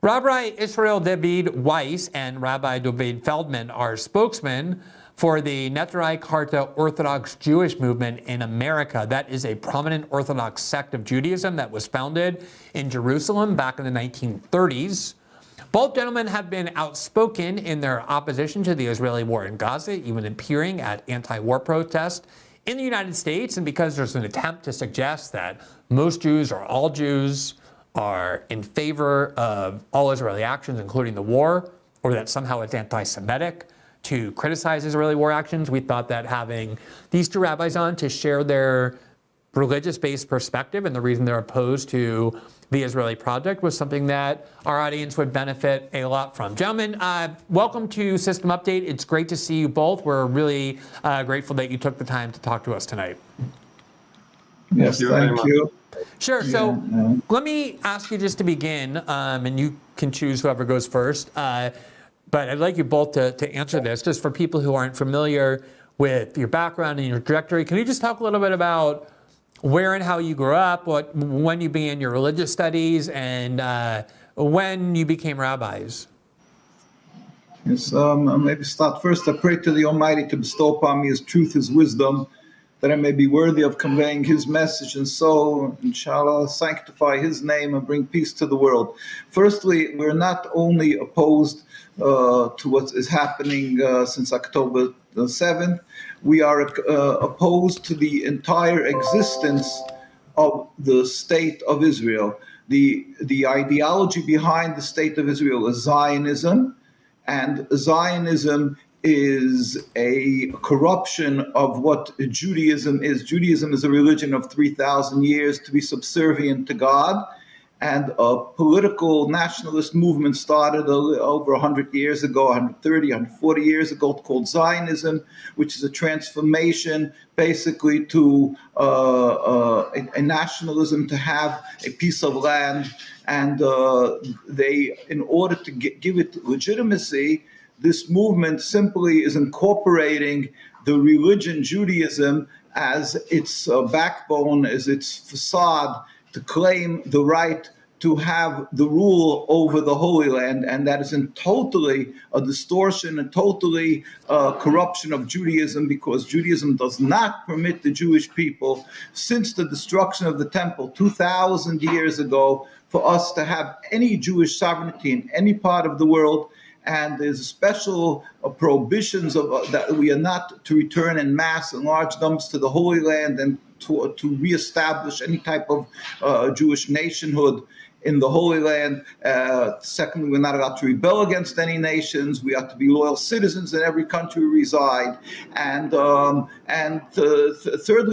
Rabbi Israel David Weiss and Rabbi David Feldman are spokesmen for the Neturei Karta Orthodox Jewish movement in America. That is a prominent Orthodox sect of Judaism that was founded in Jerusalem back in the 1930s. Both gentlemen have been outspoken in their opposition to the Israeli war in Gaza, even appearing at anti-war protests in the United States. And because there's an attempt to suggest that most Jews or all Jews are in favor of all Israeli actions, including the war, or that somehow it's anti-Semitic to criticize Israeli war actions, we thought that having these two rabbis on to share their religious-based perspective and the reason they're opposed to the Israeli project was something that our audience would benefit a lot from. Gentlemen, welcome to System Update. It's great to see you both. We're really grateful that you took the time to talk to us tonight. Yes, thank you. Sure. So let me ask you just to begin, and you can choose whoever goes first. But I'd like you both to answer this, just for people who aren't familiar with your background and your trajectory. Can you just talk a little bit about where and how you grew up, when you began your religious studies, and when you became rabbis? Yes, maybe start first. I pray to the Almighty to bestow upon me His truth, His wisdom, that I may be worthy of conveying His message, and so, inshallah, sanctify His name and bring peace to the world. Firstly, we're not only opposed to what is happening since October the 7th, we are opposed to the entire existence of the state of Israel. The ideology behind the state of Israel is Zionism, and Zionism is a corruption of what Judaism is. Judaism is a religion of 3,000 years to be subservient to God, and a political nationalist movement started over 100 years ago, 130, 140 years ago, called Zionism, which is a transformation basically to a nationalism, to have a piece of land, and they, in order to give it legitimacy, this movement simply is incorporating the religion Judaism as its backbone, as its facade, to claim the right to have the rule over the Holy Land, and that is in totally a distortion and totally corruption of Judaism, because Judaism does not permit the Jewish people, since the destruction of the temple 2,000 years ago, for us to have any Jewish sovereignty in any part of the world. And there's special prohibitions of that we are not to return in mass in large numbers to the Holy Land, and to reestablish any type of Jewish nationhood in the Holy Land. Secondly, we're not allowed to rebel against any nations. We have to be loyal citizens in every country we reside. And thirdly,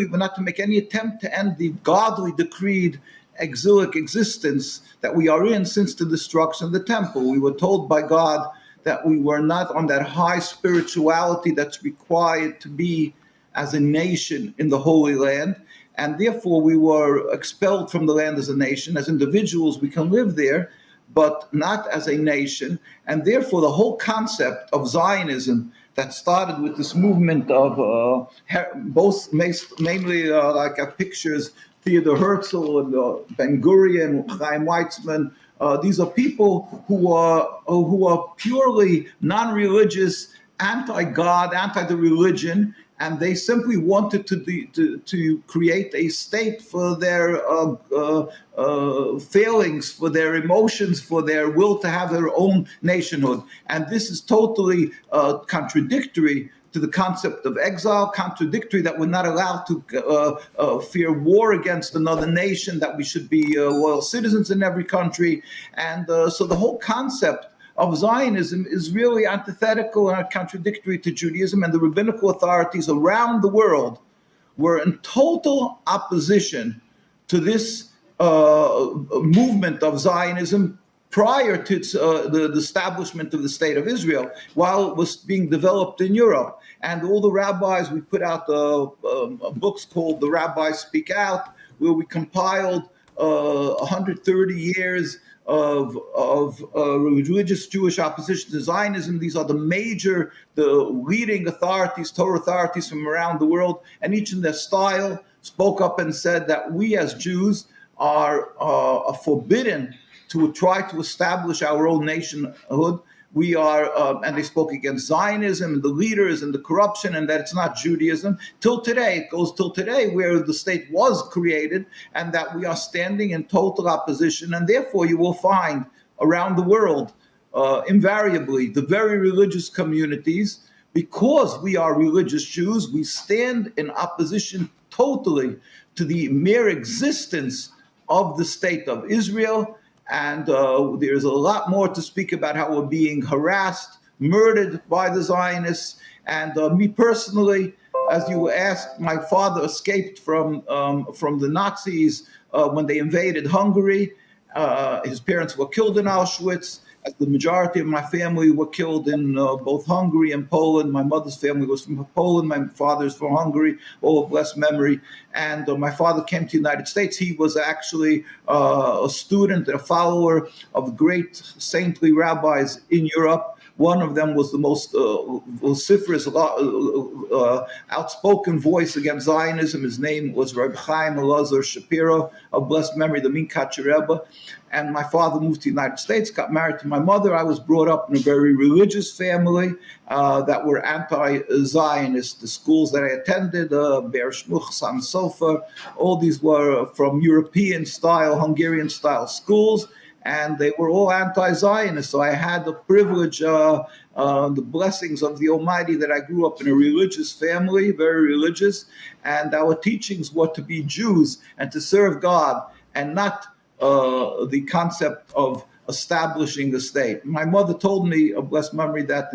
we're not to make any attempt to end the godly decreed exilic existence that we are in since the destruction of the temple. We were told by God that we were not on that high spirituality that's required to be as a nation in the Holy Land, and therefore we were expelled from the land as a nation. As individuals, we can live there, but not as a nation, and therefore the whole concept of Zionism that started with this movement of both, mainly like pictures, Theodor Herzl and Ben Gurion, Chaim Weizmann. These are people who are purely non-religious, anti-God, anti the religion, and they simply wanted to create a state for their failings, for their emotions, for their will to have their own nationhood. And this is totally contradictory to the concept of exile, contradictory that we're not allowed to fear war against another nation, that we should be loyal citizens in every country. And so the whole concept of Zionism is really antithetical and contradictory to Judaism, and the rabbinical authorities around the world were in total opposition to this movement of Zionism prior to its, the establishment of the State of Israel, while it was being developed in Europe. And all the rabbis, we put out books called The Rabbis Speak Out, where we compiled 130 years of religious Jewish opposition to Zionism. These are the leading authorities, Torah authorities from around the world, and each in their style spoke up and said that we as Jews are forbidden to try to establish our own nationhood. We are, and they spoke against Zionism and the leaders and the corruption, and that it's not Judaism. Till today, it goes till today, where the state was created, and that we are standing in total opposition. And therefore, you will find around the world, invariably, the very religious communities, because we are religious Jews, we stand in opposition totally to the mere existence of the state of Israel. And there's a lot more to speak about how we're being harassed, murdered by the Zionists. And me personally, as you asked, my father escaped from the Nazis when they invaded Hungary. His parents were killed in Auschwitz. As the majority of my family were killed in both Hungary and Poland. My mother's family was from Poland. My father's from Hungary, all of blessed memory. And my father came to the United States. He was actually a student and a follower of great saintly rabbis in Europe. One of them was the most vociferous, outspoken voice against Zionism. His name was Rabbi Chaim Elazar Shapiro, of blessed memory, the Minkacher Rebbe. And my father moved to the United States, got married to my mother. I was brought up in a very religious family that were anti-Zionist. The schools that I attended, Ber Shmuch, San Sofer, all these were from European-style, Hungarian-style schools. And they were all anti-Zionist. So I had the privilege, the blessings of the Almighty, that I grew up in a religious family, very religious. And our teachings were to be Jews and to serve God, and not the concept of establishing a state. My mother told me, of blessed memory, that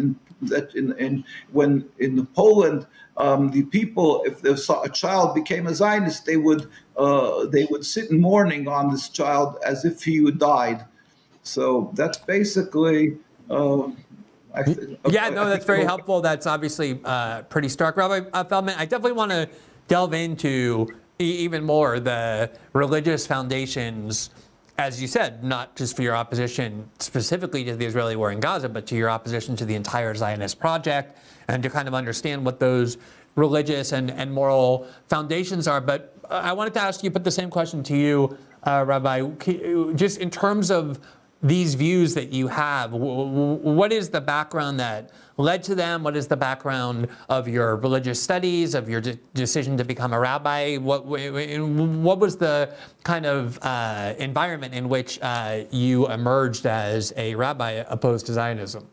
when in Poland, the people, if a child became a Zionist, they would sit in mourning on this child as if he had died. So that's basically. That's very helpful. That's obviously pretty stark, Rabbi Feldman. I definitely want to delve into even more the religious foundations, as you said, not just for your opposition specifically to the Israeli war in Gaza, but to your opposition to the entire Zionist project, and to kind of understand what those religious and moral foundations are. But I wanted to ask you, put the same question to you, Rabbi, just in terms of these views that you have, what is the background that led to them? What is the background of your religious studies, of your decision to become a rabbi? What was the kind of environment in which you emerged as a rabbi opposed to Zionism?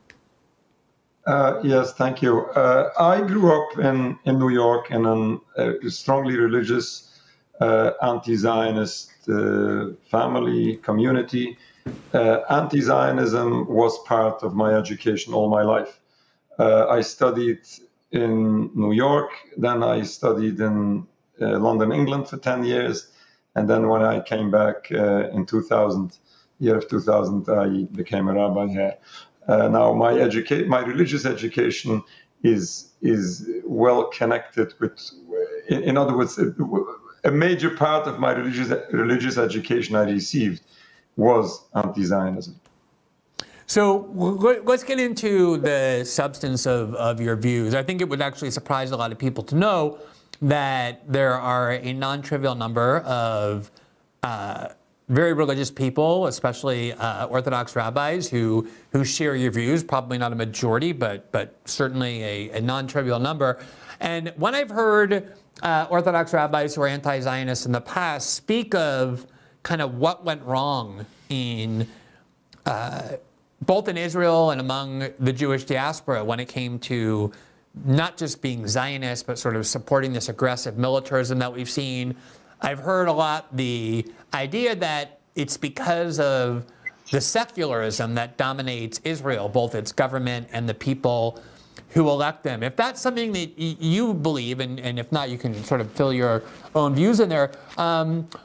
Yes, thank you. I grew up in New York in a strongly religious, anti-Zionist family, community. Anti-Zionism was part of my education all my life. I studied in New York, then I studied in London, England for 10 years, and then when I came back in 2000, year of 2000, I became a rabbi here. Now my religious education is well connected with, in other words, a major part of my religious education I received was anti-Zionism. So let's get into the substance of your views. I think it would actually surprise a lot of people to know that there are a non-trivial number of very religious people, especially Orthodox rabbis, who share your views. Probably not a majority, but certainly a non-trivial number. And when I've heard Orthodox rabbis who are anti-Zionist in the past speak of kind of what went wrong in both in Israel and among the Jewish diaspora when it came to not just being Zionist, but sort of supporting this aggressive militarism that we've seen. I've heard a lot the idea that it's because of the secularism that dominates Israel, both its government and the people who elect them. If that's something that you believe, and if not, you can sort of fill your own views in there,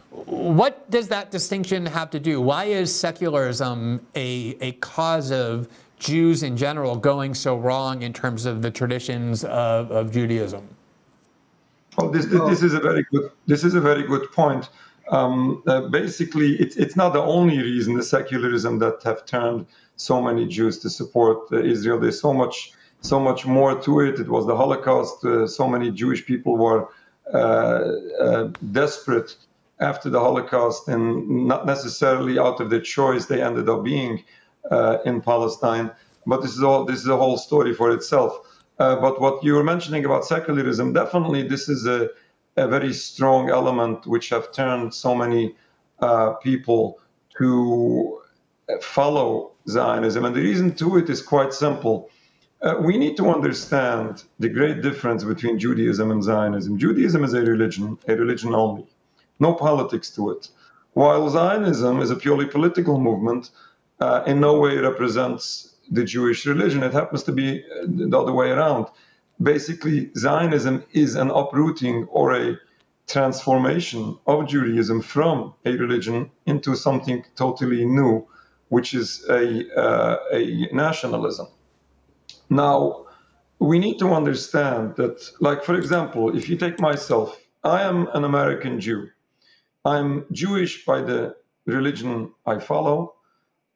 what does that distinction have to do? Why is secularism a cause of Jews in general going so wrong in terms of the traditions of Judaism? Well, this is a very good point. Basically, it's not the only reason, the secularism, that have turned so many Jews to support Israel. There's so much more to it. It was the Holocaust. So many Jewish people were desperate after the Holocaust, and not necessarily out of their choice they ended up being in Palestine. But this is a whole story for itself. But what you were mentioning about secularism, definitely this is a very strong element which have turned so many people to follow Zionism. And the reason to it is quite simple. We need to understand the great difference between Judaism and Zionism. Judaism is a religion only, no politics to it. While Zionism is a purely political movement, in no way represents the Jewish religion. It happens to be the other way around. Basically, Zionism is an uprooting or a transformation of Judaism from a religion into something totally new, which is a nationalism. Now, we need to understand that, like, for example, if you take myself, I am an American Jew. I'm Jewish by the religion I follow,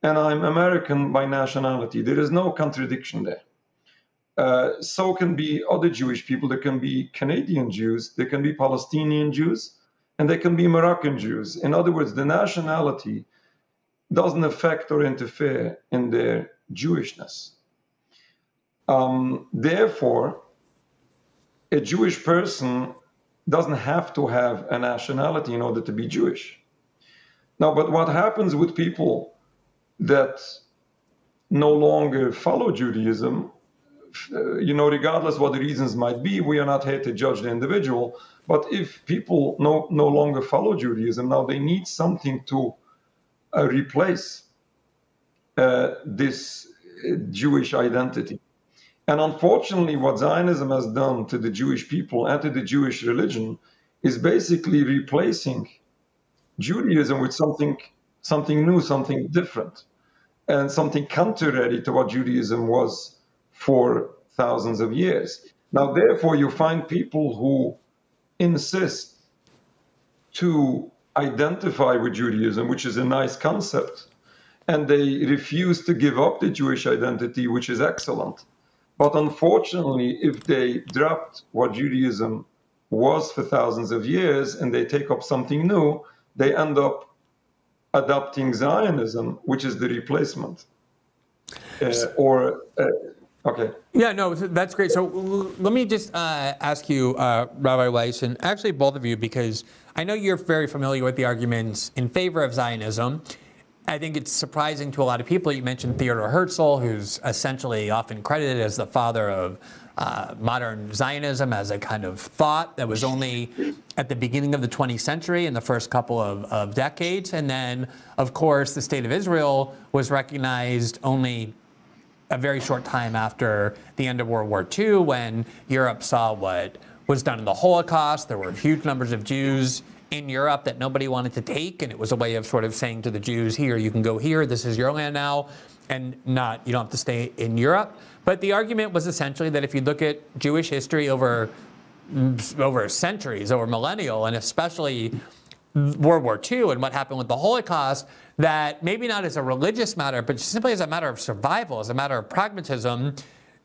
and I'm American by nationality. There is no contradiction there. So can be other Jewish people. There can be Canadian Jews, there can be Palestinian Jews, and there can be Moroccan Jews. In other words, the nationality doesn't affect or interfere in their Jewishness. Therefore, a Jewish person doesn't have to have a nationality in order to be Jewish. Now, but what happens with people that no longer follow Judaism, regardless what the reasons might be, we are not here to judge the individual, but if people no longer follow Judaism, now they need something to replace this Jewish identity. And unfortunately, what Zionism has done to the Jewish people and to the Jewish religion is basically replacing Judaism with something new, something different, and something contrary to what Judaism was for thousands of years. Now, therefore, you find people who insist to identify with Judaism, which is a nice concept, and they refuse to give up the Jewish identity, which is excellent. But unfortunately, if they dropped what Judaism was for thousands of years and they take up something new, they end up adopting Zionism, which is the replacement. Okay. Yeah, no, that's great. So let me just ask you, Rabbi Weiss, and actually both of you, because I know you're very familiar with the arguments in favor of Zionism. I think it's surprising to a lot of people. You mentioned Theodor Herzl, who's essentially often credited as the father of modern Zionism as a kind of thought that was only at the beginning of the 20th century in the first couple of decades. And then, of course, the State of Israel was recognized only a very short time after the end of World War II, when Europe saw what was done in the Holocaust. There were huge numbers of Jews in Europe that nobody wanted to take, and it was a way of sort of saying to the Jews, here, you can go here, this is your land now, and you don't have to stay in Europe. But the argument was essentially that if you look at Jewish history over centuries, over millennial, and especially World War II and what happened with the Holocaust, that maybe not as a religious matter, but simply as a matter of survival, as a matter of pragmatism,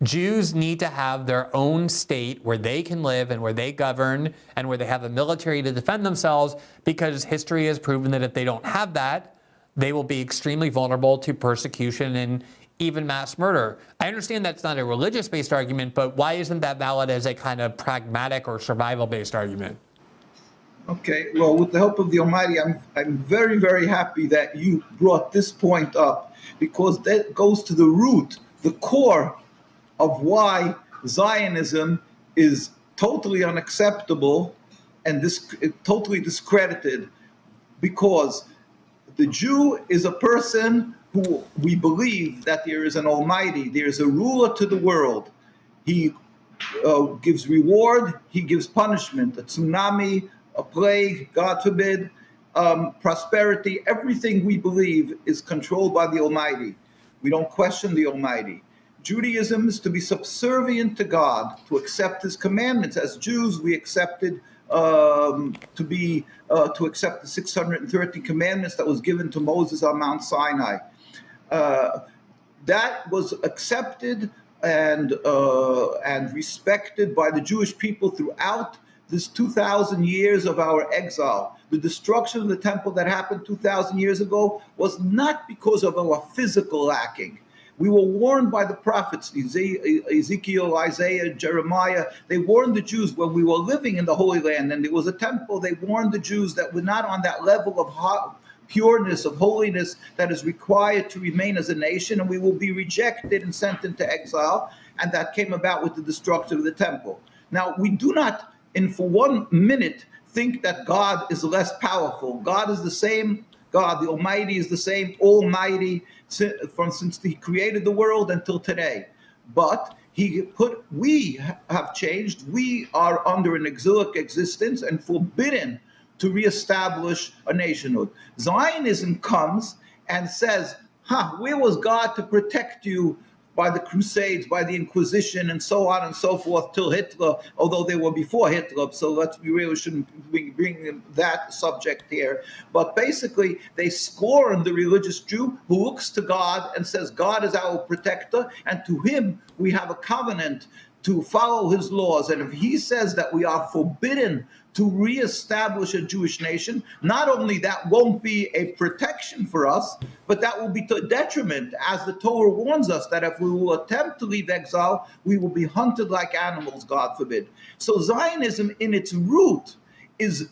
Jews need to have their own state where they can live and where they govern and where they have a military to defend themselves, because history has proven that if they don't have that, they will be extremely vulnerable to persecution and even mass murder. I understand that's not a religious-based argument, but why isn't that valid as a kind of pragmatic or survival-based argument? Okay, well, with the help of the Almighty, I'm very, very happy that you brought this point up, because that goes to the root, the core of why Zionism is totally unacceptable and totally discredited, because the Jew is a person who we believe that there is an Almighty, there is a ruler to the world. He gives reward, he gives punishment, a tsunami, a plague, God forbid, prosperity. Everything we believe is controlled by the Almighty. We don't question the Almighty. Judaism is to be subservient to God, to accept His commandments. As Jews, we accepted to accept the 630 commandments that was given to Moses on Mount Sinai. That was accepted and respected by the Jewish people throughout this 2,000 years of our exile. The destruction of the temple that happened 2,000 years ago was not because of our physical lacking. We were warned by the prophets, Ezekiel, Isaiah, Jeremiah. They warned the Jews when we were living in the Holy Land and there was a temple. They warned the Jews that we're not on that level of pureness, of holiness that is required to remain as a nation, and we will be rejected and sent into exile. And that came about with the destruction of the temple. Now, we do not, for 1 minute, think that God is less powerful. God is the same. God, the Almighty, is the same, Almighty, since He created the world until today. But we have changed. We are under an exilic existence and forbidden to reestablish a nationhood. Zionism comes and says, where was God to protect you by the Crusades, by the Inquisition, and so on and so forth, till Hitler, although they were before Hitler, so we really shouldn't bring that subject here. But basically, they scorn the religious Jew who looks to God and says, God is our protector, and to Him we have a covenant to follow His laws. And if He says that we are forbidden to reestablish a Jewish nation, not only that won't be a protection for us, but that will be to detriment, as the Torah warns us, that if we will attempt to leave exile, we will be hunted like animals, God forbid. So Zionism in its root is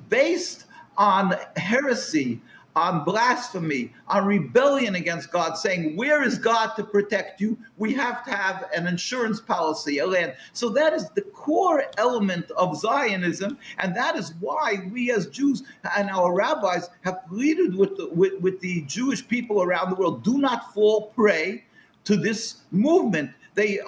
based on heresy, on blasphemy, on rebellion against God, saying, where is God to protect you? We have to have an insurance policy, a land. So that is the core element of Zionism, and that is why we as Jews and our rabbis have pleaded with the Jewish people around the world, do not fall prey to this movement. They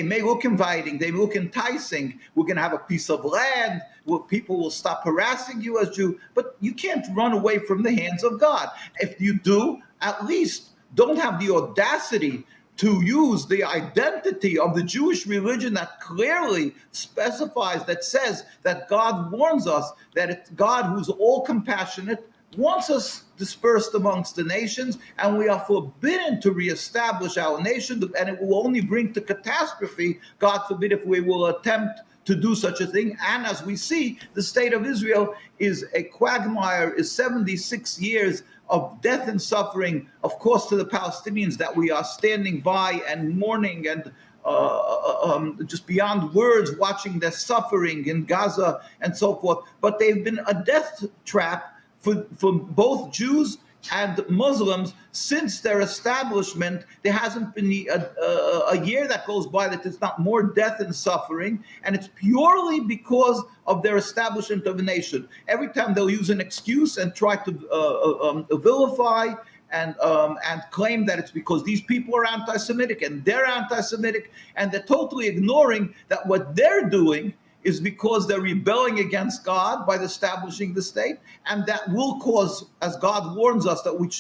may look inviting, they look enticing. We're going to have a piece of land where people will stop harassing you as Jew, but you can't run away from the hands of God. If you do, at least don't have the audacity to use the identity of the Jewish religion that clearly specifies, that says that God warns us, that it's God who's all compassionate, wants us dispersed amongst the nations, and we are forbidden to reestablish our nation, and it will only bring to catastrophe, God forbid, if we will attempt to do such a thing. And as we see, the state of Israel is a quagmire, is 76 years of death and suffering, of course, to the Palestinians that we are standing by and mourning and just beyond words, watching their suffering in Gaza and so forth. But they've been a death trap for both Jews and Muslims since their establishment. There hasn't been a year that goes by that there's not more death and suffering, and it's purely because of their establishment of a nation. Every time they'll use an excuse and try to vilify and claim that it's because these people are anti-Semitic and they're anti-Semitic, and they're totally ignoring that what they're doing is because they're rebelling against God by establishing the state, and that will cause, as God warns us, that we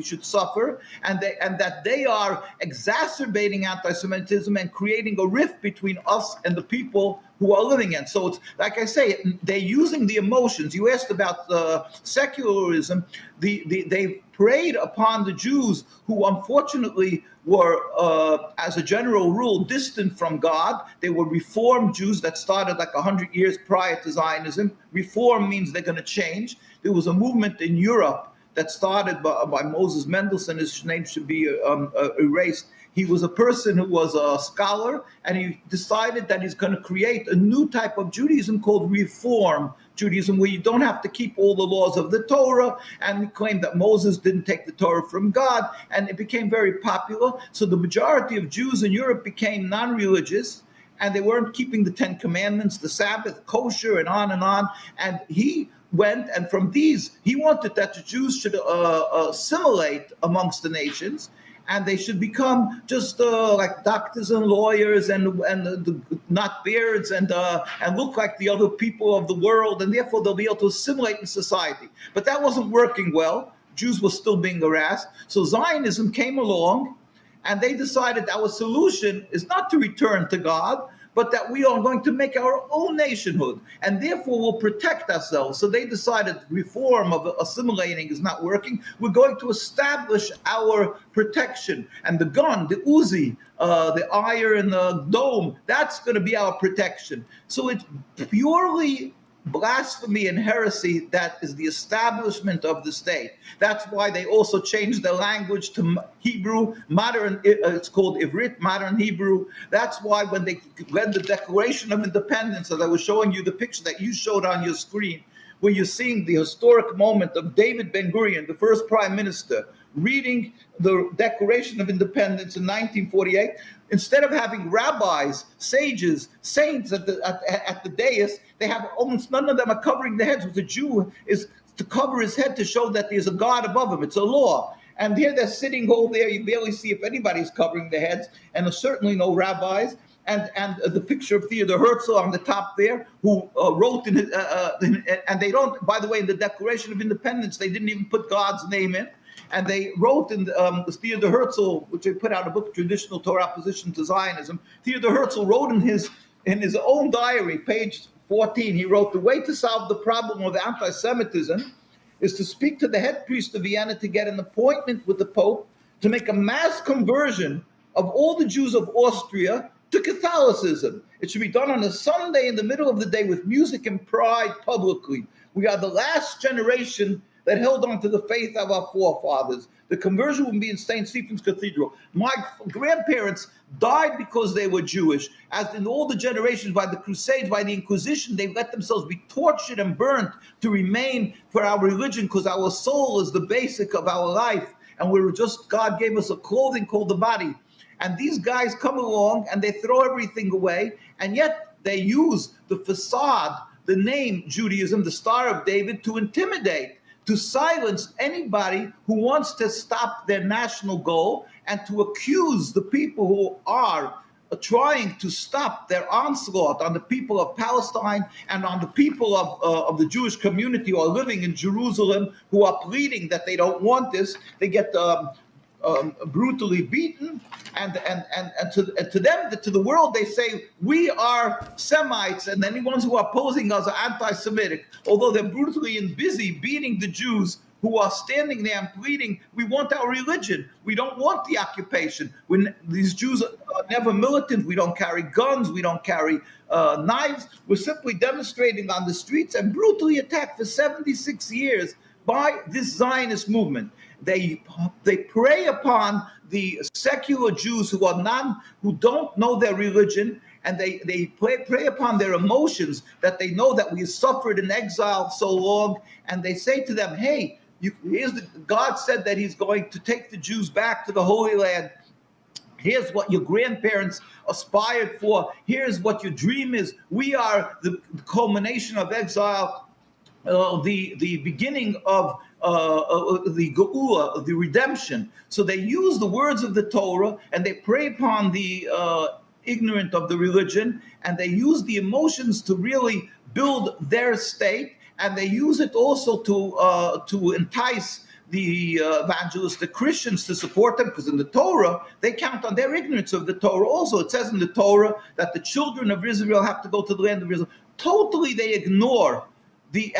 should suffer, and that they are exacerbating anti-Semitism and creating a rift between us and the people who are living in. So it's like I say, they're using the emotions. You asked about secularism. They preyed upon the Jews who unfortunately were, as a general rule, distant from God. They were Reformed Jews that started like 100 years prior to Zionism. Reform means they're going to change. There was a movement in Europe that started by Moses Mendelssohn. His name should be erased. He was a person who was a scholar, and he decided that he's going to create a new type of Judaism called Reform Judaism, where you don't have to keep all the laws of the Torah, and he claimed that Moses didn't take the Torah from God, and it became very popular. So the majority of Jews in Europe became non-religious, and they weren't keeping the 10 Commandments, the Sabbath, kosher, and on, and he went, and from these, he wanted that the Jews should assimilate amongst the nations, and they should become just like doctors and lawyers and not beards and look like the other people of the world, and therefore they'll be able to assimilate in society. But that wasn't working well. Jews were still being harassed. So Zionism came along, and they decided our solution is not to return to God, but that we are going to make our own nationhood, and therefore will protect ourselves. So they decided reform of assimilating is not working. We're going to establish our protection, and the gun, the Uzi, the iron dome, that's going to be our protection. So it's purely blasphemy and heresy that is the establishment of the state. That's why they also changed their language to Hebrew, modern, it's called Ivrit, modern Hebrew. That's why when they read the Declaration of Independence, as I was showing you the picture that you showed on your screen, where you're seeing the historic moment of David Ben-Gurion, the first prime minister, reading the Declaration of Independence in 1948, instead of having rabbis, sages, saints at the dais, they have almost none of them are covering their heads. With a Jew is to cover his head to show that there's a God above him. It's a law. And here they're sitting over there. You barely see if anybody's covering their heads, and there's certainly no rabbis. And the picture of Theodor Herzl on the top there, who wrote in his, and they don't, by the way, in the Declaration of Independence, they didn't even put God's name in. And they wrote in Theodor Herzl, which they put out a book, Traditional Torah Opposition to Zionism. Theodor Herzl wrote in his own diary, page 14, he wrote, the way to solve the problem of anti-Semitism is to speak to the head priest of Vienna to get an appointment with the Pope to make a mass conversion of all the Jews of Austria to Catholicism. It should be done on a Sunday in the middle of the day with music and pride publicly. We are the last generation that held on to the faith of our forefathers. The conversion would be in St. Stephen's Cathedral. My grandparents died because they were Jewish. As in all the generations by the Crusades, by the Inquisition, they let themselves be tortured and burnt to remain for our religion, because our soul is the basic of our life. And we were just, God gave us a clothing called the body. And these guys come along and they throw everything away, and yet they use the facade, the name Judaism, the Star of David, to intimidate, to silence anybody who wants to stop their national goal, and to accuse the people who are trying to stop their onslaught on the people of Palestine and on the people of the Jewish community who are living in Jerusalem, who are pleading that they don't want this. They get brutally beaten, and to them, to the world, they say we are Semites, and any ones who are opposing us are anti-Semitic, although they're brutally and busy beating the Jews who are standing there and pleading, we want our religion, we don't want the occupation. When these Jews are never militant, we don't carry guns, we don't carry knives, we're simply demonstrating on the streets and brutally attacked for 76 years by this Zionist movement. They prey upon the secular Jews who don't know their religion, and they prey upon their emotions, that they know that we have suffered in exile so long, and they say to them, hey, God said that he's going to take the Jews back to the Holy Land. Here's what your grandparents aspired for. Here's what your dream is. We are the culmination of exile, the beginning of the Geula, the redemption. So they use the words of the Torah, and they prey upon the ignorant of the religion, and they use the emotions to really build their state, and they use it also to entice the evangelistic Christians to support them, because in the Torah, they count on their ignorance of the Torah also. It says in the Torah that the children of Israel have to go to the land of Israel. Totally they ignore the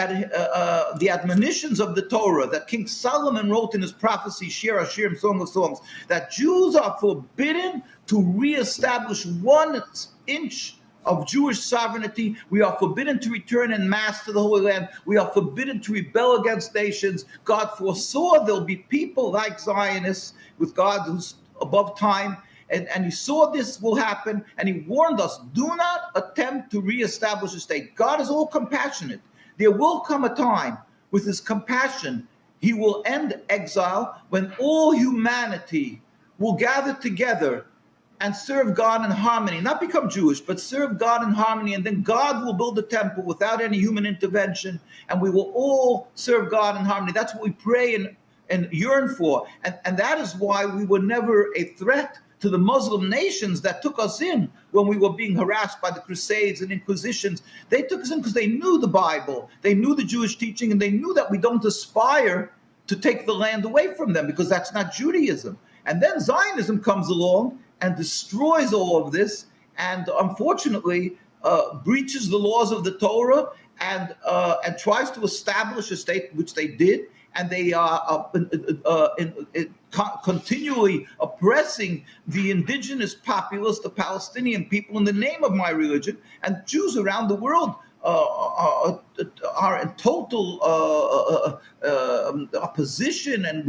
admonitions of the Torah that King Solomon wrote in his prophecy, Shir HaShirim, Song of Songs, that Jews are forbidden to reestablish 1 inch of Jewish sovereignty. We are forbidden to return en masse to the Holy Land. We are forbidden to rebel against nations. God foresaw there'll be people like Zionists with God who's above time, and he saw this will happen, and he warned us, do not attempt to reestablish a state. God is all compassionate. There will come a time with his compassion, he will end exile when all humanity will gather together and serve God in harmony, not become Jewish, but serve God in harmony. And then God will build a temple without any human intervention, and we will all serve God in harmony. That's what we pray and yearn for. And that is why we were never a threat to the Muslim nations that took us in when we were being harassed by the Crusades and Inquisitions. They took us in because they knew the Bible, they knew the Jewish teaching, and they knew that we don't aspire to take the land away from them, because that's not Judaism. And then Zionism comes along and destroys all of this, and unfortunately breaches the laws of the Torah and tries to establish a state, which they did, and they are continually oppressing the indigenous populace, the Palestinian people, in the name of my religion, and Jews around the world are in total opposition, and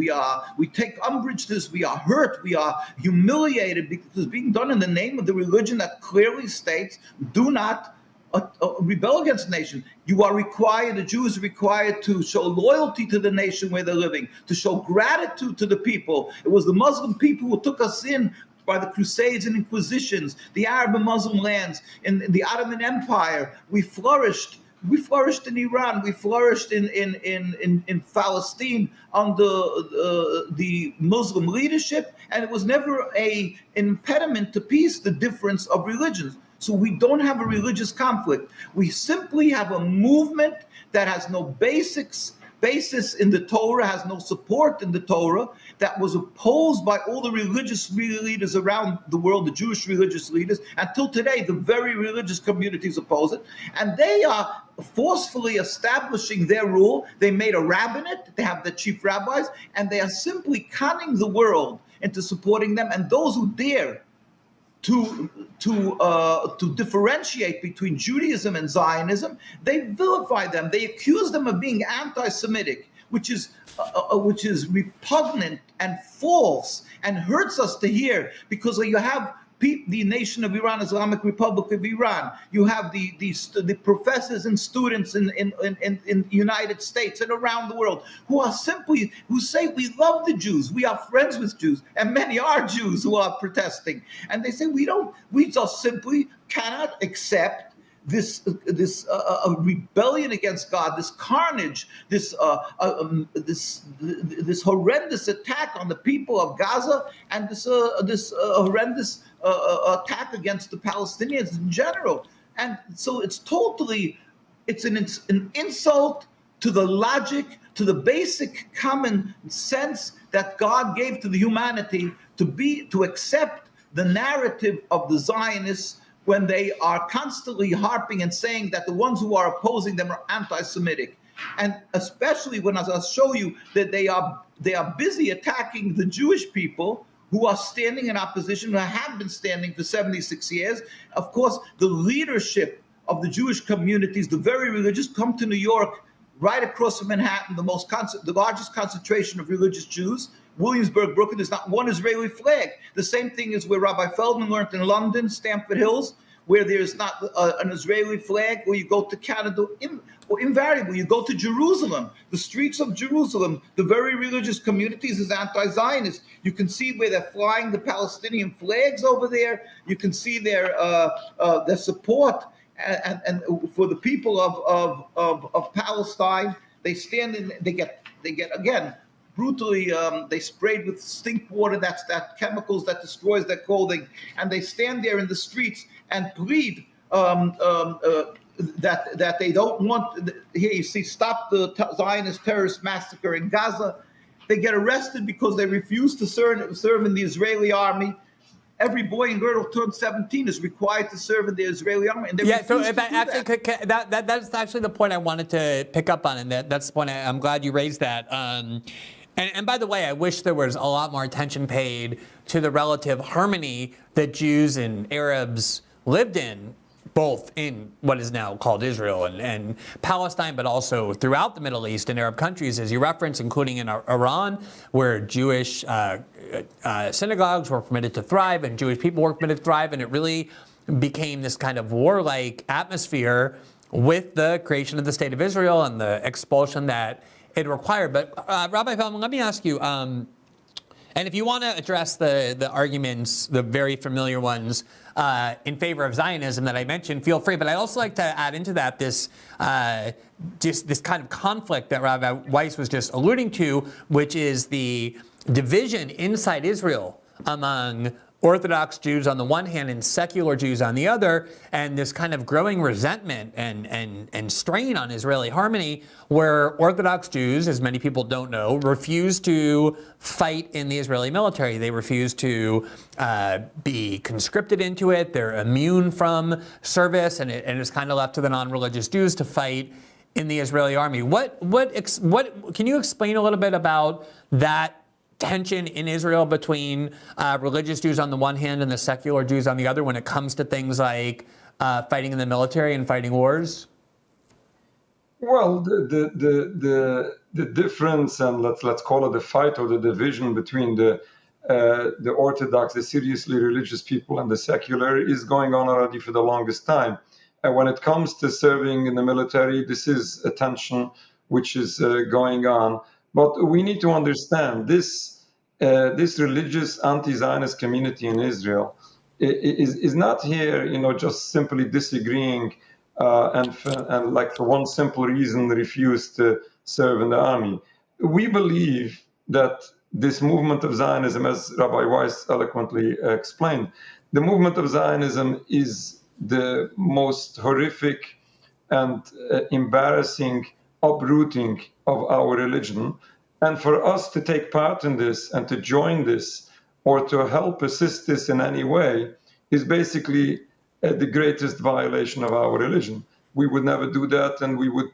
we take umbrage to this. We are hurt, we are humiliated, because it's being done in the name of the religion that clearly states, do not rebel against the nation. You are required, the Jew is required to show loyalty to the nation where they're living, to show gratitude to the people. It was the Muslim people who took us in by the Crusades and Inquisitions, the Arab and Muslim lands, in the Ottoman Empire. We flourished. We flourished in Iran. We flourished in Palestine under the Muslim leadership, and it was never an impediment to peace, the difference of religions. So we don't have a religious conflict. We simply have a movement that has no basis in the Torah, has no support in the Torah, that was opposed by all the religious leaders around the world, the Jewish religious leaders. Until today, the very religious communities oppose it. And they are forcefully establishing their rule. They made a rabbinate, they have the chief rabbis, and they are simply conning the world into supporting them. And those who dare to differentiate between Judaism and Zionism, they vilify them. They accuse them of being anti-Semitic, which is repugnant and false and hurts us to hear, because you have the nation of Iran, Islamic Republic of Iran. You have the professors and students in the United States and around the world who say we love the Jews, we are friends with Jews, and many are Jews who are protesting, and they say we just simply cannot accept this rebellion against God, this carnage, this horrendous attack on the people of Gaza, and this horrendous attack against the Palestinians in general. And so it's an insult to the logic, to the basic common sense that God gave to the humanity to accept the narrative of the Zionists, when they are constantly harping and saying that the ones who are opposing them are anti-Semitic. And especially when, as I'll show you, that they are busy attacking the Jewish people who are standing in opposition, who have been standing for 76 years. Of course, the leadership of the Jewish communities, the very religious, come to New York, right across from Manhattan, the largest concentration of religious Jews. Williamsburg, Brooklyn, there's not one Israeli flag. The same thing is where Rabbi Feldman learned in London, Stamford Hills, where there's not an Israeli flag. Or you go to Canada, or invariably, you go to Jerusalem, the streets of Jerusalem, the very religious communities is anti-Zionist. You can see where they're flying the Palestinian flags over there. You can see their support and for the people of Palestine. They stand in, they get again, brutally, they sprayed with stink water, that chemicals that destroys their clothing, and they stand there in the streets and plead that they don't want. Here you see, stop the Zionist terrorist massacre in Gaza. They get arrested because they refuse to serve in the Israeli army. Every boy and girl who turns 17 is required to serve in the Israeli army, and they refuse to do that. That's actually the point I wanted to pick up on, and that's the point. I'm glad you raised that. And by the way, I wish there was a lot more attention paid to the relative harmony that Jews and Arabs lived in, both in what is now called Israel and Palestine, but also throughout the Middle East and Arab countries, as you referenced, including in Iran, where Jewish synagogues were permitted to thrive and Jewish people were permitted to thrive, and it really became this kind of warlike atmosphere with the creation of the State of Israel and the expulsion that it required. But Rabbi Feldman, let me ask you, and if you want to address the arguments, the very familiar ones in favor of Zionism that I mentioned, feel free. But I'd also like to add into that this kind of conflict that Rabbi Weiss was just alluding to, which is the division inside Israel among Orthodox Jews on the one hand and secular Jews on the other, and this kind of growing resentment and strain on Israeli harmony, where Orthodox Jews, as many people don't know, refuse to fight in the Israeli military. They refuse to be conscripted into it. They're immune from service, and it's kind of left to the non-religious Jews to fight in the Israeli army. What can you explain a little bit about that tension in Israel between religious Jews on the one hand and the secular Jews on the other when it comes to things like fighting in the military and fighting wars? Well, the difference, and let's call it the fight or the division between the Orthodox, the seriously religious people, and the secular is going on already for the longest time. And when it comes to serving in the military, this is a tension which is going on. But we need to understand this religious anti-Zionist community in Israel is not here, just simply disagreeing and like for one simple reason refuse to serve in the army. We believe that this movement of Zionism, as Rabbi Weiss eloquently explained, the movement of Zionism is the most horrific and embarrassing uprooting of our religion. And for us to take part in this and to join this or to help assist this in any way is basically the greatest violation of our religion. We would never do that, and we would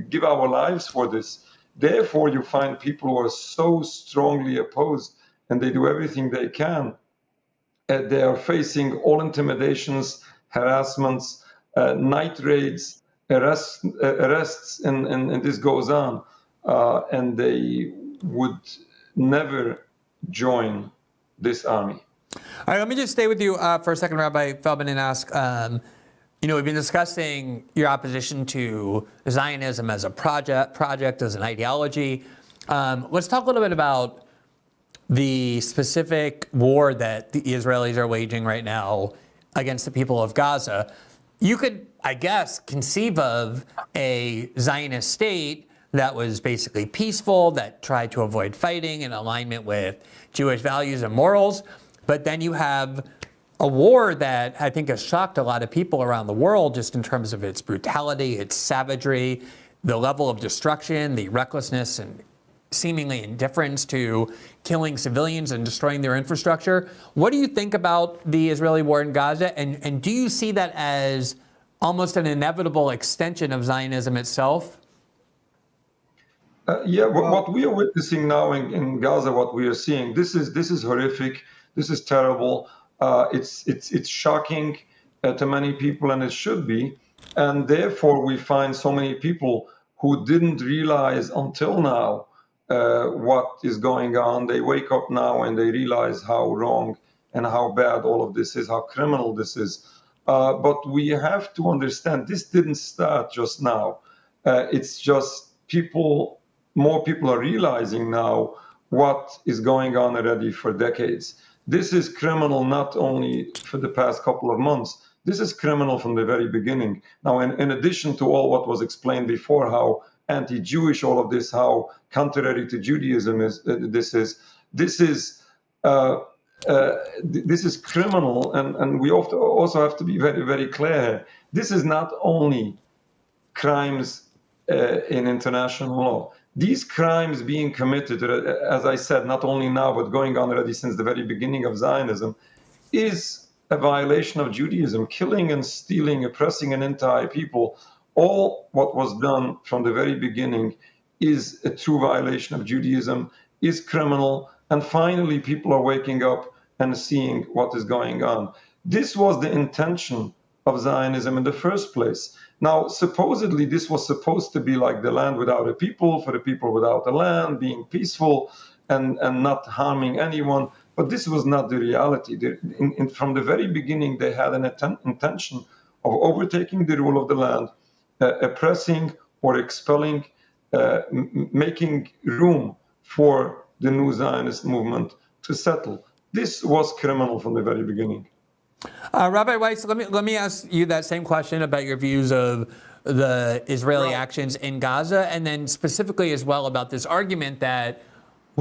give our lives for this. Therefore, you find people who are so strongly opposed, and they do everything they can. They are facing all intimidations, harassments, night raids, arrests, and this goes on. And they would never join this army. All right, let me just stay with you for a second, Rabbi Feldman, and ask, we've been discussing your opposition to Zionism as a project, as an ideology. Let's talk a little bit about the specific war that the Israelis are waging right now against the people of Gaza. You could, I guess, conceive of a Zionist state that was basically peaceful, that tried to avoid fighting in alignment with Jewish values and morals. But then you have a war that I think has shocked a lot of people around the world just in terms of its brutality, its savagery, the level of destruction, the recklessness and seemingly indifference to killing civilians and destroying their infrastructure. What do you think about the Israeli war in Gaza? And do you see that as almost an inevitable extension of Zionism itself? What we are witnessing now in Gaza, what we are seeing, this is horrific. This is terrible. It's shocking to many people, and it should be. And therefore, we find so many people who didn't realize until now what is going on. They wake up now and they realize how wrong and how bad all of this is, how criminal this is. But we have to understand this didn't start just now. It's just more people are realizing now what is going on already for decades. This is criminal not only for the past couple of months, this is criminal from the very beginning. Now, in addition to all what was explained before, how anti-Jewish all of this, how contrary to Judaism this is criminal, and we also have to be very, very clear. This is not only crimes in international law. These crimes being committed, as I said, not only now, but going on already since the very beginning of Zionism, is a violation of Judaism, killing and stealing, oppressing an entire people. All what was done from the very beginning is a true violation of Judaism, is criminal, and finally people are waking up and seeing what is going on. This was the intention of Zionism in the first place. Now, supposedly, this was supposed to be like the land without a people, for the people without a land, being peaceful and not harming anyone. But this was not the reality. From the very beginning, they had an intention of overtaking the rule of the land, oppressing or expelling, making room for the new Zionist movement to settle. This was criminal from the very beginning. Rabbi Weiss, let me ask you that same question about your views of the Israeli actions in Gaza, and then specifically as well about this argument that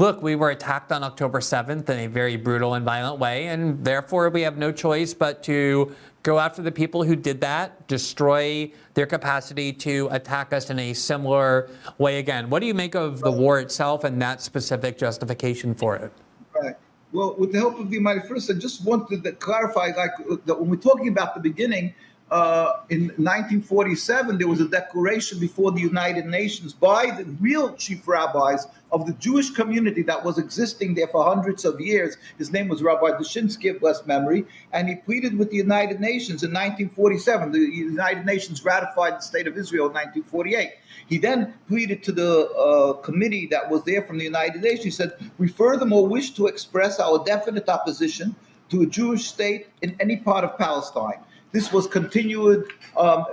look, we were attacked on October 7th in a very brutal and violent way, and therefore we have no choice but to go after the people who did that, destroy their capacity to attack us in a similar way again. What do you make of the war itself and that specific justification for it? Right. Well, with the help of the Almighty, first, I just wanted to clarify, like, that when we're talking about the beginning, in 1947, there was a declaration before the United Nations by the real chief rabbis of the Jewish community that was existing there for hundreds of years. His name was Rabbi Dushinsky of blessed memory, and he pleaded with the United Nations in 1947. The United Nations ratified the State of Israel in 1948. He then pleaded to the committee that was there from the United Nations. He said, "We furthermore wish to express our definite opposition to a Jewish state in any part of Palestine." This was continued.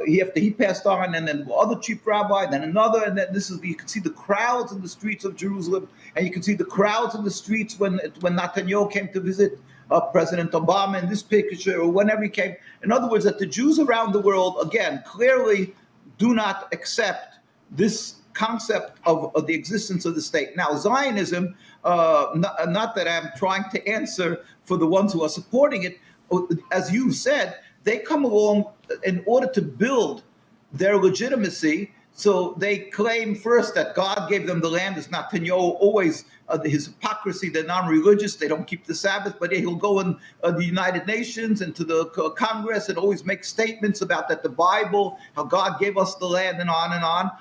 He passed on, and then other chief rabbi, then another, and then you can see the crowds in the streets of Jerusalem, and you can see the crowds in the streets when Netanyahu came to visit President Obama in this picture, or whenever he came. In other words, that the Jews around the world, again, clearly do not accept this concept of the existence of the state. Now, Zionism, not that I'm trying to answer for the ones who are supporting it, as you said, they come along in order to build their legitimacy. So they claim first that God gave them the land. It's not Netanyahu always his hypocrisy. They're non-religious. They don't keep the Sabbath, but he'll go in the United Nations and to the Congress and always make statements about that the Bible, how God gave us the land, and on and on.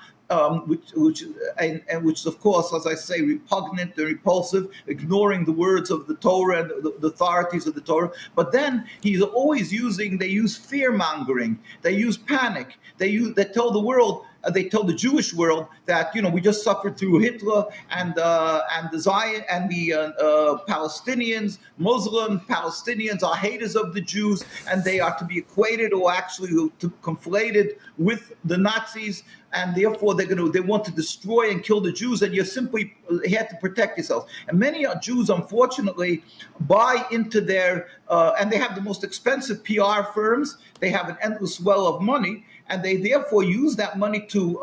Which is, of course, as I say, repugnant and repulsive, ignoring the words of the Torah and the authorities of the Torah. But then he's always they use fear-mongering, they use panic, they tell the world, they tell the Jewish world that, we just suffered through Hitler and the Zion and the Palestinians. Muslim Palestinians are haters of the Jews, and they are to be equated or actually conflated with the Nazis, and therefore they want to destroy and kill the Jews, and you had to protect yourself. And many Jews, unfortunately, buy into their and they have the most expensive PR firms. They have an endless well of money, and they therefore use that money to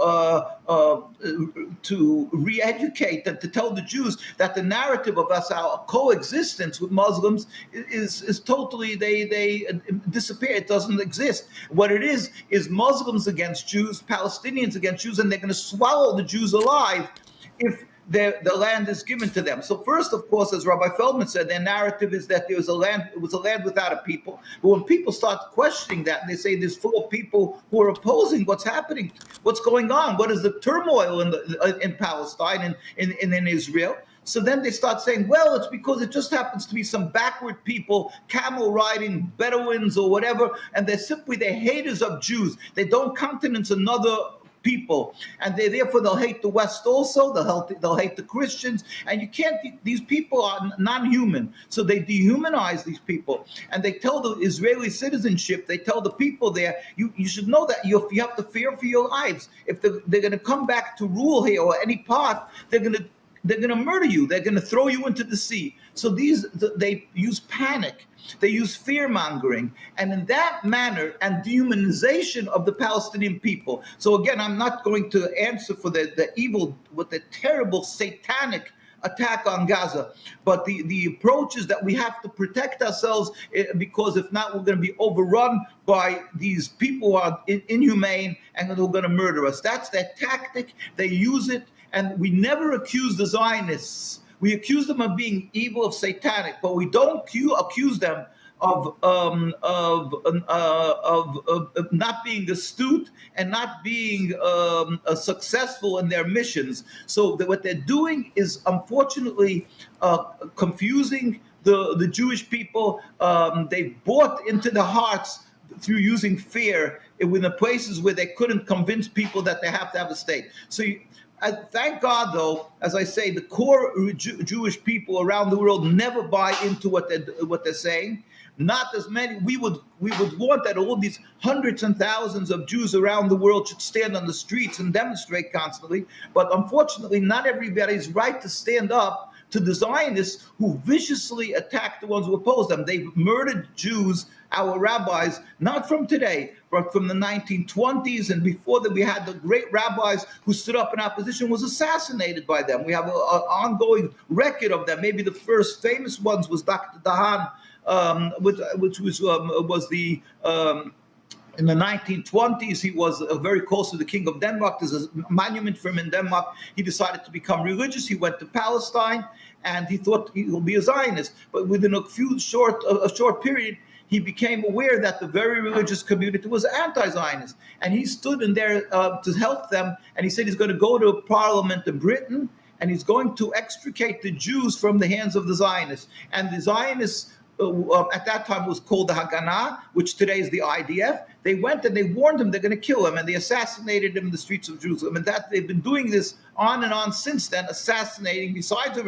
re-educate and to tell the Jews that the narrative of our coexistence with Muslims is totally, they disappear. It doesn't exist. What it is Muslims against Jews, Palestinians against Jews, and they're going to swallow the Jews alive if the land is given to them. So first, of course, as Rabbi Feldman said, their narrative is that it was a land without a people. But when people start questioning that, and they say there's full of people who are opposing what's happening, what's going on, what is the turmoil in Palestine and in Israel. So then they start saying, well, it's because it just happens to be some backward people, camel riding Bedouins or whatever, and they're haters of Jews. They don't countenance another people, and therefore they'll hate the West also. They'll hate the Christians, and you can't. These people are non-human, so they dehumanize these people, and they tell the Israeli citizenship. They tell the people there, you should know that you have to fear for your lives. If they're going to come back to rule here or any part, they're going to murder you. They're going to throw you into the sea. So they use panic. They use fear-mongering, and in that manner, and dehumanization of the Palestinian people. So again, I'm not going to answer for the evil, with the terrible satanic attack on Gaza, but the approach is that we have to protect ourselves, because if not, we're going to be overrun by these people who are inhumane and who are going to murder us. That's their tactic. They use it, and we never accuse the Zionists. We accuse them of being evil, of satanic, but we don't accuse them of not being astute and not being successful in their missions. So what they're doing is, unfortunately, confusing the Jewish people. They bought into the hearts through using fear in the places where they couldn't convince people that they have to have a state. So thank God, though, as I say, the core Jewish people around the world never buy into what they're saying. Not as many. We would want that all these hundreds and thousands of Jews around the world should stand on the streets and demonstrate constantly. But unfortunately, not everybody's right to stand up to the Zionists who viciously attacked the ones who opposed them. They've murdered Jews, our rabbis, not from today, but from the 1920s, and before that we had the great rabbis who stood up in opposition was assassinated by them. We have an ongoing record of them. Maybe the first famous ones was Dr. Dahan, which was the in the 1920s, he was very close to the King of Denmark. There's a monument for him in Denmark. He decided to become religious. He went to Palestine, and he thought he would be a Zionist. But within a short period, he became aware that the very religious community was anti-Zionist. And he stood in there to help them, and he said he's going to go to a parliament in Britain, and he's going to extricate the Jews from the hands of the Zionists. And the Zionists, at that time was called the Haganah, which today is the IDF. They went and they warned him they're going to kill him, and they assassinated him in the streets of Jerusalem. And that they've been doing this on and on since then, assassinating, besides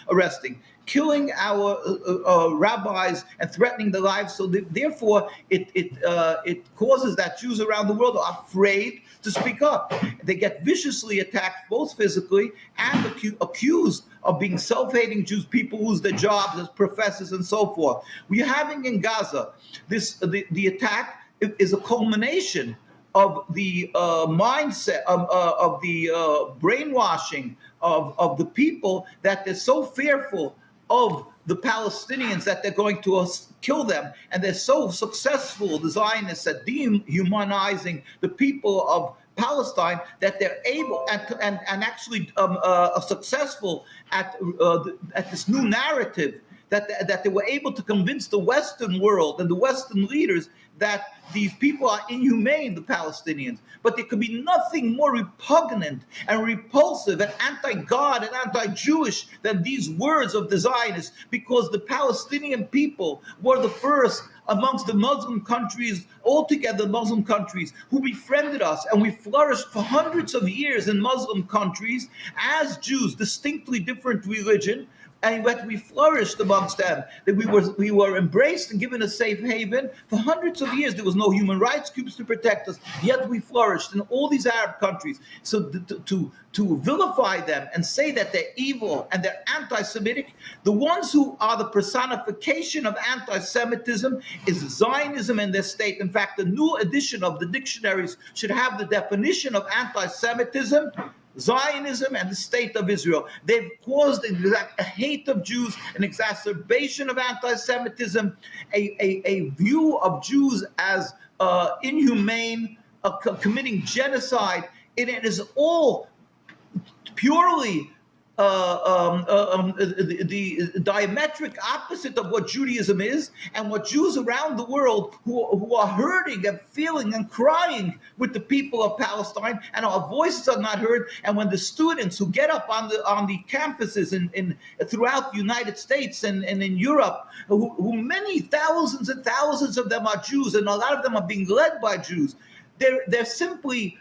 arresting, killing our rabbis and threatening their lives. So therefore, it causes that Jews around the world are afraid to speak up. They get viciously attacked, both physically and accused of being self-hating Jews. People lose their jobs as professors and so forth. We're having in Gaza the attack is a culmination of the mindset of the brainwashing of the people, that they're so fearful of the Palestinians that they're going to kill them, and they're so successful, the Zionists, at dehumanizing the people of Palestine, that they're able and actually are successful at this new narrative, that they were able to convince the Western world and the Western leaders that these people are inhumane, the Palestinians. But there could be nothing more repugnant and repulsive and anti-God and anti-Jewish than these words of the Zionists, because the Palestinian people were the first amongst the Muslim countries, altogether Muslim countries, who befriended us, and we flourished for hundreds of years in Muslim countries as Jews, distinctly different religion, and that we flourished amongst them, that we were embraced and given a safe haven. For hundreds of years, there was no human rights groups to protect us, yet we flourished in all these Arab countries. So to vilify them and say that they're evil and they're anti-Semitic, the ones who are the personification of anti-Semitism is Zionism and their state. In fact, the new edition of the dictionaries should have the definition of anti-Semitism, Zionism, and the state of Israel. They've caused a hate of Jews, an exacerbation of anti-Semitism, a view of Jews as inhumane, committing genocide. And it is all purely the diametric opposite of what Judaism is, and what Jews around the world who are hurting and feeling and crying with the people of Palestine, and our voices are not heard. And when the students who get up on the campuses in throughout the United States and in Europe, who many thousands and thousands of them are Jews, and a lot of them are being led by Jews, they're simply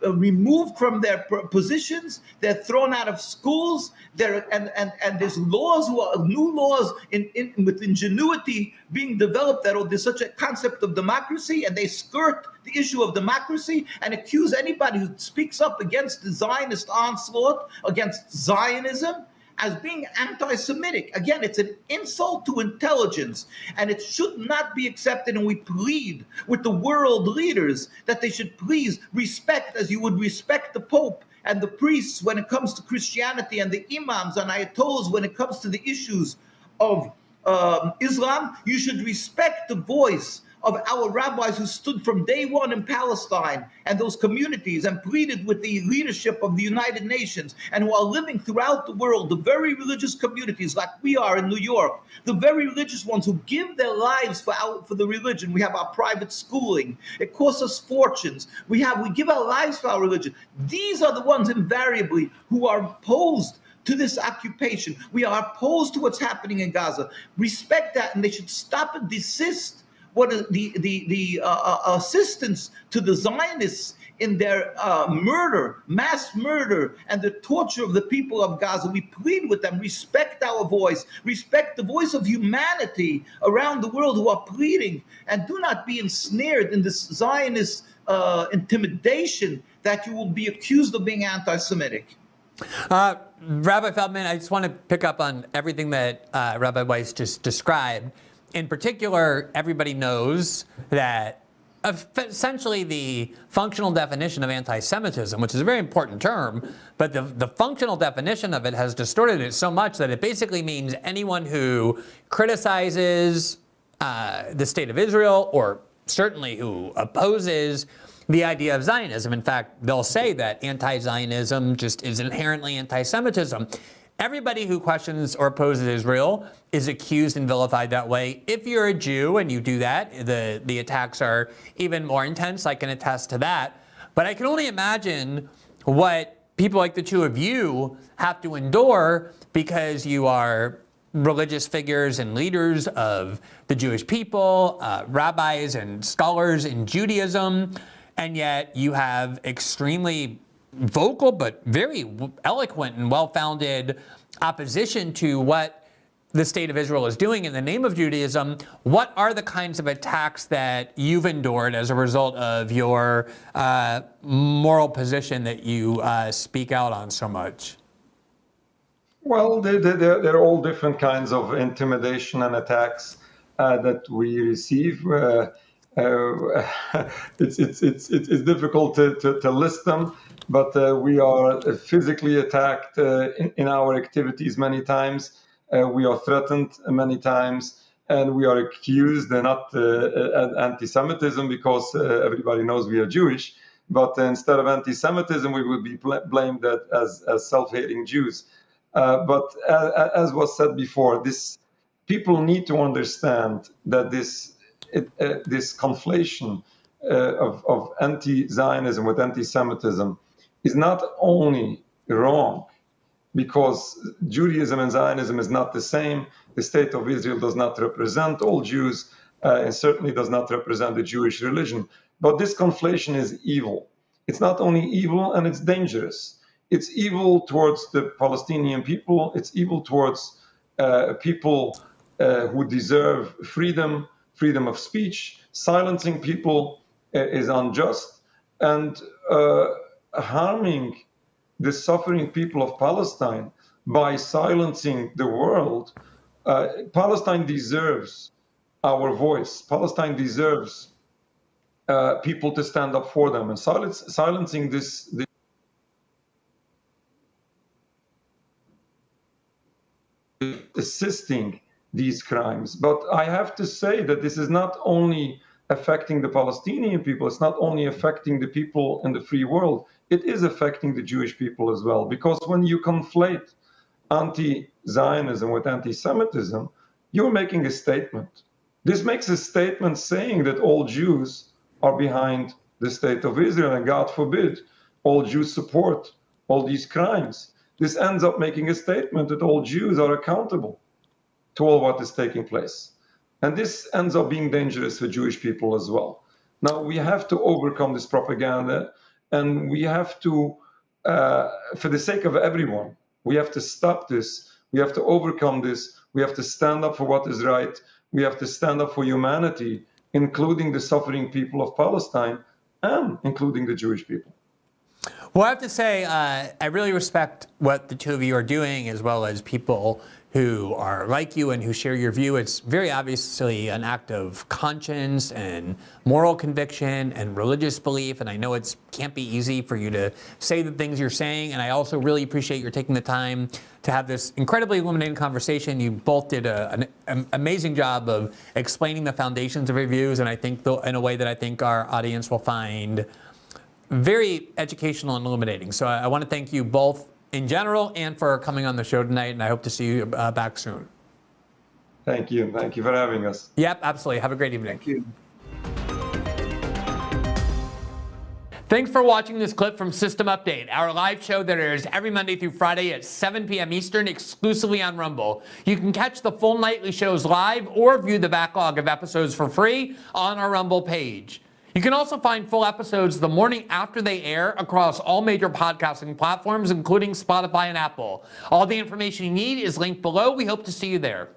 removed from their positions. They're thrown out of schools. And there's laws, new laws with ingenuity being developed, that there's such a concept of democracy, and they skirt the issue of democracy and accuse anybody who speaks up against the Zionist onslaught, against Zionism, as being anti-Semitic. Again, it's an insult to intelligence, and it should not be accepted. And we plead with the world leaders that they should please respect, as you would respect the Pope and the priests when it comes to Christianity, and the imams and ayatollahs when it comes to the issues of Islam. You should respect the voice of our rabbis who stood from day one in Palestine and those communities and pleaded with the leadership of the United Nations, and who are living throughout the world, the very religious communities like we are in New York, the very religious ones who give their lives for the religion. We have our private schooling. It costs us fortunes. We give our lives for our religion. These are the ones invariably who are opposed to this occupation. We are opposed to what's happening in Gaza. Respect that, and they should stop and desist what is the assistance to the Zionists in their mass murder, and the torture of the people of Gaza. We plead with them, respect our voice, respect the voice of humanity around the world who are pleading, and do not be ensnared in this Zionist intimidation that you will be accused of being anti-Semitic. Rabbi Feldman, I just want to pick up on everything that Rabbi Weiss just described. In particular, everybody knows that essentially the functional definition of anti-Semitism, which is a very important term, but the functional definition of it has distorted it so much that it basically means anyone who criticizes the state of Israel, or certainly who opposes the idea of Zionism. In fact, they'll say that anti-Zionism just is inherently anti-Semitism. Everybody who questions or opposes Israel is accused and vilified that way. If you're a Jew and you do that, the attacks are even more intense. I can attest to that. But I can only imagine what people like the two of you have to endure, because you are religious figures and leaders of the Jewish people, rabbis and scholars in Judaism, and yet you have extremely vocal but very eloquent and well-founded opposition to what the state of Israel is doing in the name of Judaism. What are the kinds of attacks that you've endured as a result of your moral position that you speak out on so much? Well, there are all different kinds of intimidation and attacks that we receive. It's difficult to list them, but we are physically attacked in our activities many times. We are threatened many times, and we are accused not anti-Semitism, because everybody knows we are Jewish. But instead of anti-Semitism, we would be blamed as self-hating Jews. But as was said before, people need to understand that this conflation of anti-Zionism with anti-Semitism is not only wrong, because Judaism and Zionism is not the same. The state of Israel does not represent all Jews, and certainly does not represent the Jewish religion. But this conflation is evil. It's not only evil, and it's dangerous. It's evil towards the Palestinian people. It's evil towards people who deserve freedom of speech. Silencing people is unjust, and harming the suffering people of Palestine by silencing the world. Palestine deserves our voice. Palestine deserves people to stand up for them, and silencing this assisting these crimes. But I have to say that this is not only affecting the Palestinian people, it's not only affecting the people in the free world, it is affecting the Jewish people as well. Because when you conflate anti-Zionism with anti-Semitism, you're making a statement. This makes a statement saying that all Jews are behind the state of Israel, and God forbid, all Jews support all these crimes. This ends up making a statement that all Jews are accountable to all what is taking place. And this ends up being dangerous for Jewish people as well. Now, we have to overcome this propaganda, and we have to, for the sake of everyone, we have to stop this. We have to overcome this. We have to stand up for what is right. We have to stand up for humanity, including the suffering people of Palestine, and including the Jewish people. Well, I have to say, I really respect what the two of you are doing, as well as people who are like you and who share your view. It's very obviously an act of conscience and moral conviction and religious belief, and I know it can't be easy for you to say the things you're saying, and I also really appreciate your taking the time to have this incredibly illuminating conversation. You both did an amazing job of explaining the foundations of your views, and I think in a way that I think our audience will find very educational and illuminating. So I want to thank you both in general and for coming on the show tonight, and I hope to see you back soon. Thank you. Thank you for having us. Yep, absolutely. Have a great evening. Thank you. Thanks for watching this clip from System Update, our live show that airs every Monday through Friday at 7 p.m. Eastern, exclusively on Rumble. You can catch the full nightly shows live or view the backlog of episodes for free on our Rumble page. You can also find full episodes the morning after they air across all major podcasting platforms, including Spotify and Apple. All the information you need is linked below. We hope to see you there.